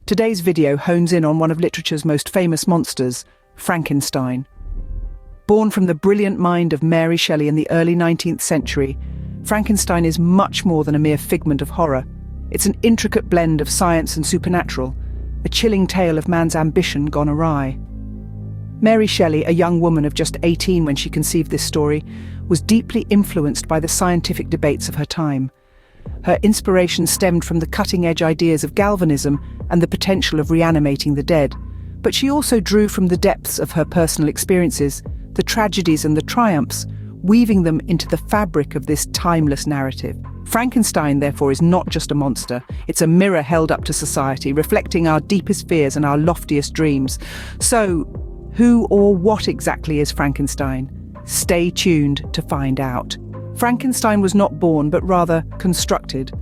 Today's video hones in on one of literature's most famous monsters, Frankenstein. Born from the brilliant mind of Mary Shelley in the early 19th century, Frankenstein is much more than a mere figment of horror. It's an intricate blend of science and supernatural, a chilling tale of man's ambition gone awry. Mary Shelley, a young woman of just 18 when she conceived this story, was deeply influenced by the scientific debates of her time. Her inspiration stemmed from the cutting-edge ideas of galvanism and the potential of reanimating the dead. But she also drew from the depths of her personal experiences, the tragedies and the triumphs, weaving them into the fabric of this timeless narrative. Frankenstein, therefore, is not just a monster. It's a mirror held up to society, reflecting our deepest fears and our loftiest dreams. So, who or what exactly is Frankenstein? Stay tuned to find out. Frankenstein was not born, but rather constructed.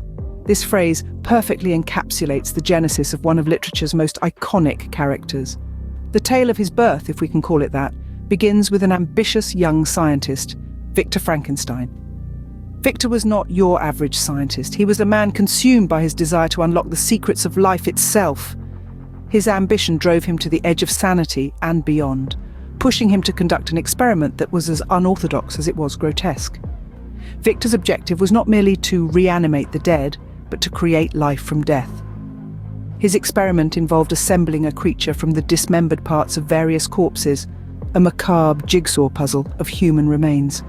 This phrase perfectly encapsulates the genesis of one of literature's most iconic characters. The tale of his birth, if we can call it that, begins with an ambitious young scientist, Victor Frankenstein. Victor was not your average scientist. He was a man consumed by his desire to unlock the secrets of life itself. His ambition drove him to the edge of sanity and beyond, pushing him to conduct an experiment that was as unorthodox as it was grotesque. Victor's objective was not merely to reanimate the dead, but to create life from death. His experiment involved assembling a creature from the dismembered parts of various corpses, a macabre jigsaw puzzle of human remains.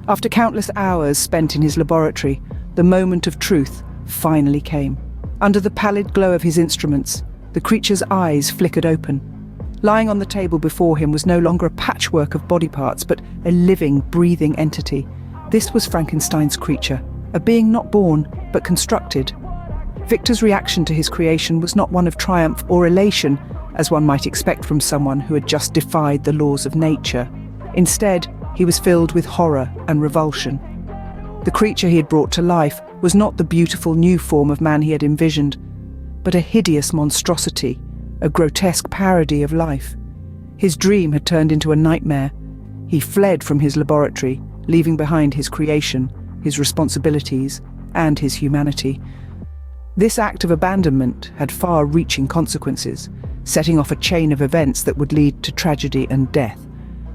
After countless hours spent in his laboratory, the moment of truth finally came. Under the pallid glow of his instruments, the creature's eyes flickered open. Lying on the table before him was no longer a patchwork of body parts, but a living, breathing entity. This was Frankenstein's creature, a being not born, but constructed. Victor's reaction to his creation was not one of triumph or elation, as one might expect from someone who had just defied the laws of nature. Instead, he was filled with horror and revulsion. The creature he had brought to life was not the beautiful new form of man he had envisioned, but a hideous monstrosity, a grotesque parody of life. His dream had turned into a nightmare. He fled from his laboratory, leaving behind his creation, his responsibilities, and his humanity. This act of abandonment had far-reaching consequences, setting off a chain of events that would lead to tragedy and death.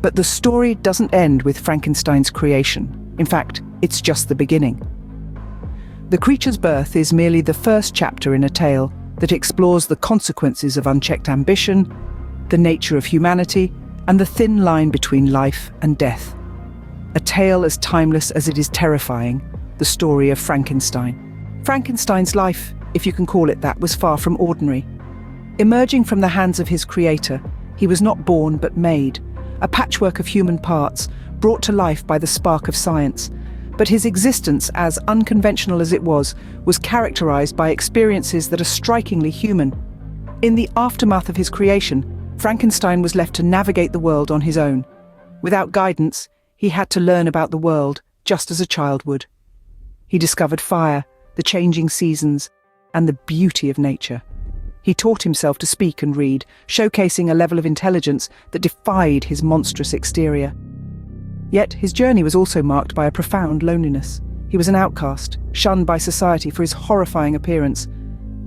But the story doesn't end with Frankenstein's creation. In fact, it's just the beginning. The creature's birth is merely the first chapter in a tale that explores the consequences of unchecked ambition, the nature of humanity, and the thin line between life and death. A tale as timeless as it is terrifying, the story of Frankenstein. Frankenstein's life, if you can call it that, was far from ordinary. Emerging from the hands of his creator, he was not born but made, a patchwork of human parts, brought to life by the spark of science. But his existence, as unconventional as it was characterized by experiences that are strikingly human. In the aftermath of his creation, Frankenstein was left to navigate the world on his own. Without guidance, he had to learn about the world just as a child would. He discovered fire, the changing seasons, and the beauty of nature. He taught himself to speak and read, showcasing a level of intelligence that defied his monstrous exterior. Yet his journey was also marked by a profound loneliness. He was an outcast, shunned by society for his horrifying appearance.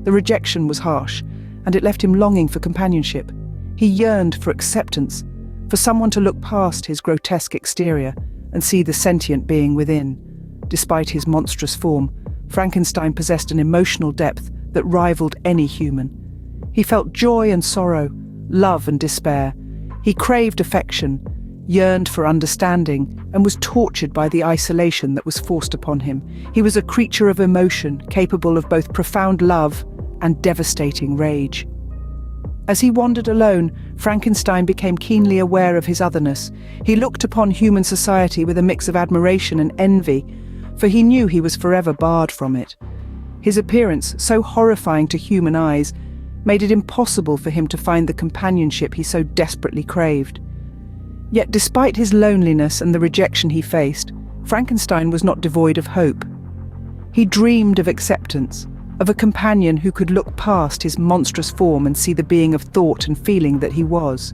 The rejection was harsh, and it left him longing for companionship. He yearned for acceptance, for someone to look past his grotesque exterior and see the sentient being within. Despite his monstrous form, Frankenstein possessed an emotional depth that rivaled any human. He felt joy and sorrow, love and despair. He craved affection, yearned for understanding, and was tortured by the isolation that was forced upon him. He was a creature of emotion, capable of both profound love and devastating rage. As he wandered alone, Frankenstein became keenly aware of his otherness. He looked upon human society with a mix of admiration and envy, for he knew he was forever barred from it. His appearance, so horrifying to human eyes, made it impossible for him to find the companionship he so desperately craved. Yet despite his loneliness and the rejection he faced, Frankenstein was not devoid of hope. He dreamed of acceptance, of a companion who could look past his monstrous form and see the being of thought and feeling that he was.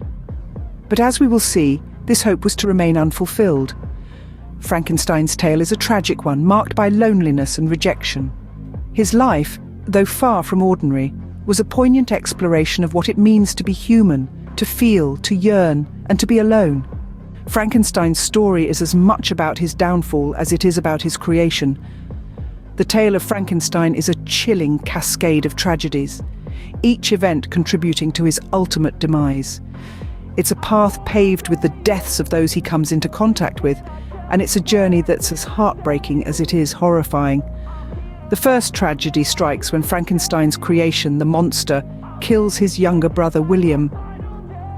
But as we will see, this hope was to remain unfulfilled. Frankenstein's tale is a tragic one, marked by loneliness and rejection. His life, though far from ordinary, was a poignant exploration of what it means to be human, to feel, to yearn, and to be alone. Frankenstein's story is as much about his downfall as it is about his creation. The tale of Frankenstein is a chilling cascade of tragedies, each event contributing to his ultimate demise. It's a path paved with the deaths of those he comes into contact with, and it's a journey that's as heartbreaking as it is horrifying. The first tragedy strikes when Frankenstein's creation, the monster, kills his younger brother William.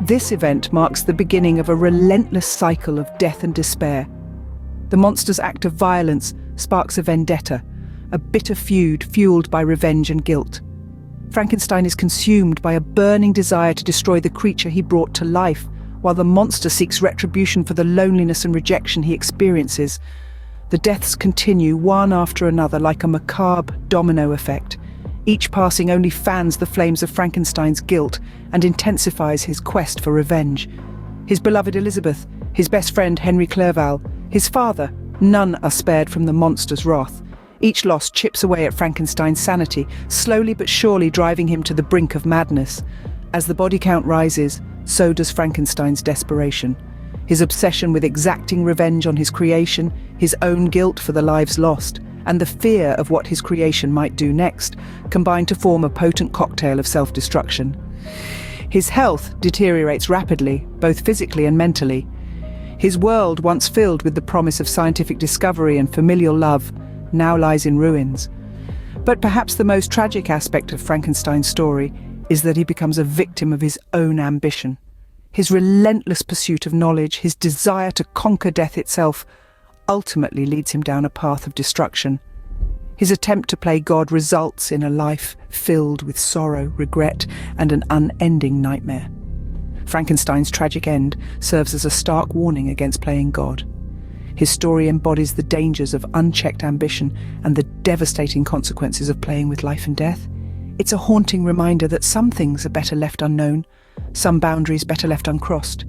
This event marks the beginning of a relentless cycle of death and despair. The monster's act of violence sparks a vendetta, a bitter feud fueled by revenge and guilt. Frankenstein is consumed by a burning desire to destroy the creature he brought to life, while the monster seeks retribution for the loneliness and rejection he experiences. The deaths continue one after another like a macabre domino effect. Each passing only fans the flames of Frankenstein's guilt and intensifies his quest for revenge. His beloved Elizabeth, his best friend Henry Clerval, his father, none are spared from the monster's wrath. Each loss chips away at Frankenstein's sanity, slowly but surely driving him to the brink of madness. As the body count rises, so does Frankenstein's desperation. His obsession with exacting revenge on his creation, his own guilt for the lives lost, and the fear of what his creation might do next, combine to form a potent cocktail of self-destruction. His health deteriorates rapidly, both physically and mentally. His world, once filled with the promise of scientific discovery and familial love, now lies in ruins. But perhaps the most tragic aspect of Frankenstein's story is that he becomes a victim of his own ambition. His relentless pursuit of knowledge, his desire to conquer death itself, ultimately leads him down a path of destruction. His attempt to play God results in a life filled with sorrow, regret, and an unending nightmare. Frankenstein's tragic end serves as a stark warning against playing God. His story embodies the dangers of unchecked ambition and the devastating consequences of playing with life and death. It's a haunting reminder that some things are better left unknown, some boundaries better left uncrossed.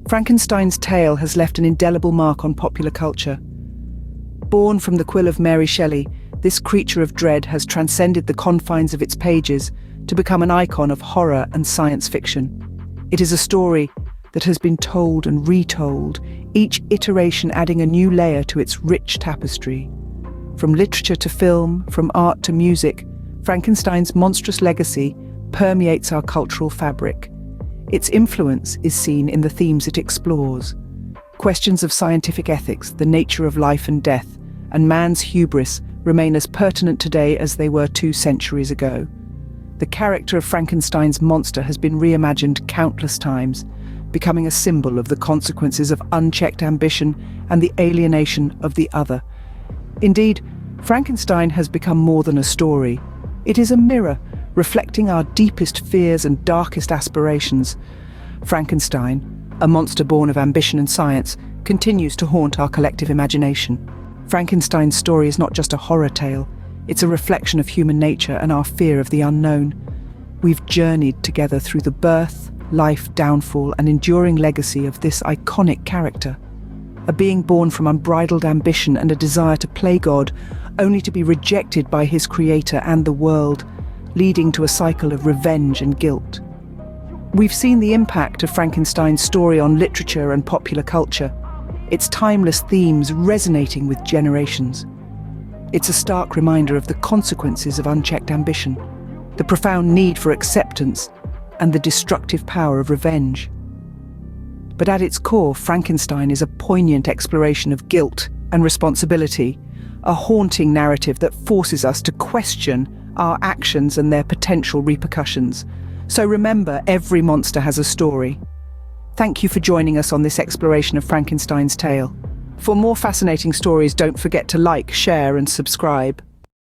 Frankenstein's tale has left an indelible mark on popular culture. Born from the quill of Mary Shelley, this creature of dread has transcended the confines of its pages to become an icon of horror and science fiction. It is a story that has been told and retold, each iteration adding a new layer to its rich tapestry. From literature to film, from art to music, Frankenstein's monstrous legacy permeates our cultural fabric. Its influence is seen in the themes it explores. Questions of scientific ethics, the nature of life and death, and man's hubris remain as pertinent today as they were 2 centuries ago. The character of Frankenstein's monster has been reimagined countless times, becoming a symbol of the consequences of unchecked ambition and the alienation of the other. Indeed, Frankenstein has become more than a story. It is a mirror, reflecting our deepest fears and darkest aspirations. Frankenstein, a monster born of ambition and science, continues to haunt our collective imagination. Frankenstein's story is not just a horror tale, it's a reflection of human nature and our fear of the unknown. We've journeyed together through the birth, life, downfall, and enduring legacy of this iconic character. A being born from unbridled ambition and a desire to play God, only to be rejected by his creator and the world, leading to a cycle of revenge and guilt. We've seen the impact of Frankenstein's story on literature and popular culture, its timeless themes resonating with generations. It's a stark reminder of the consequences of unchecked ambition, the profound need for acceptance, and the destructive power of revenge. But at its core, Frankenstein is a poignant exploration of guilt and responsibility, a haunting narrative that forces us to question our actions and their potential repercussions. So remember, every monster has a story. Thank you for joining us on this exploration of Frankenstein's tale. For more fascinating stories, don't forget to like, share, and subscribe.